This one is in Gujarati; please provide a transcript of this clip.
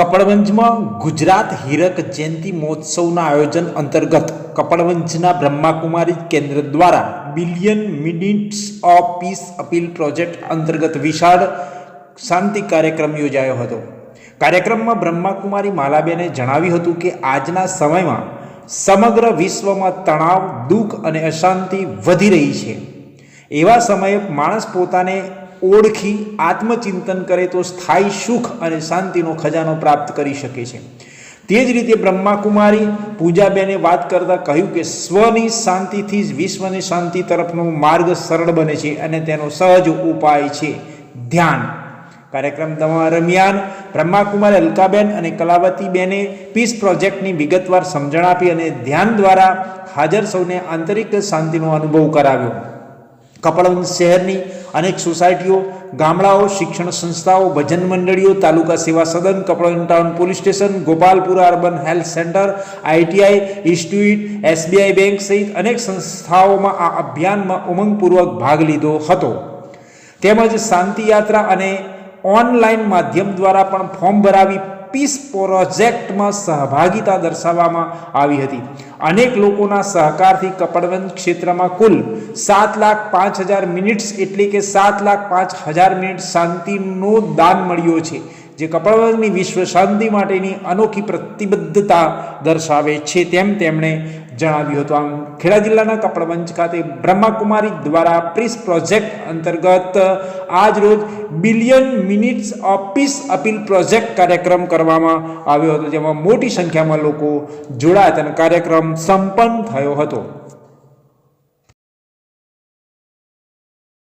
કપડવંજમાં ગુજરાત હીરક જયંતિ મહોત્સવના આયોજન અંતર્ગત કપડવંજના બ્રહ્માકુમારી કેન્દ્ર દ્વારા billion minutes of piece appeal project અંતર્ગત વિશાળ શાંતિ કાર્યક્રમ યોજાયો હતો. કાર્યક્રમમાં બ્રહ્માકુમારી માલાબેને જણાવ્યું હતું કે આજના સમયમાં સમગ્ર વિશ્વમાં તણાવ, દુઃખ અને અશાંતિ વધી રહી છે. એવા સમયે માણસ પોતાને ઓળખી આત્મચિંતન કરે તો સ્થાયી સુખ અને શાંતિનો ખજાનો પ્રાપ્ત કરી શકે છે. તે જ રીતે બ્રહ્માકુમારી પૂજાબેને વાત કરતાં કહ્યું કે સ્વની શાંતિથી જ વિશ્વની શાંતિ તરફનો માર્ગ સરળ બને છે અને તેનો સહજ ઉપાય છે ધ્યાન. કાર્યક્રમ દરમિયાન બ્રહ્માકુમારી અલકાબેન અને કલાવતીબેને પીસ પ્રોજેક્ટની વિગતવાર સમજણ આપી અને ધ્યાન દ્વારા હાજર સૌને આંતરિક શાંતિનો અનુભવ કરાવ્યો. કપડવંજ શહેરની અનેક સોસાયટીઓ, ગામડાઓ, શિક્ષણ સંસ્થાઓ, ભજન મંડળીઓ, તાલુકા સેવા સદન, Kapadvanj town police station, Gopalpura urban health centre, ITI institute, SBI bank સહિત અનેક સંસ્થાઓમાં આ અભિયાનમાં ઉમંગપૂર્વક ભાગ લીધો હતો. તેમજ શાંતિ યાત્રા અને ઓનલાઈન માધ્યમ દ્વારા પણ ફોર્મ ભરાવી પીસ પ્રોજેક્ટમાં સહભાગિતા દર્શાવવામાં આવી હતી. અનેક લોકોના સહકારથી કપડવંજ ક્ષેત્રમાં કુલ 7,05,000 મિનિટ્સ એટલે કે 7,05,000 મિનિટ શાંતિનો દાન મળ્યો છે, જે કપડવંજની વિશ્વ શાંતિ માટેની અનોખી પ્રતિબદ્ધતા દર્શાવે છે તેમ તેમણે જણાવ્યું હતું. આમ ખેડા જિલ્લાના કપડવંજ ખાતે બ્રહ્માકુમારી દ્વારા પીસ પ્રોજેક્ટ અંતર્ગત આજ રોજ billion minutes of piece appeal project કાર્યક્રમ કરવામાં આવ્યો હતો, જેમાં મોટી સંખ્યામાં લોકો જોડાયા અને કાર્યક્રમ સંપન્ન થયો હતો.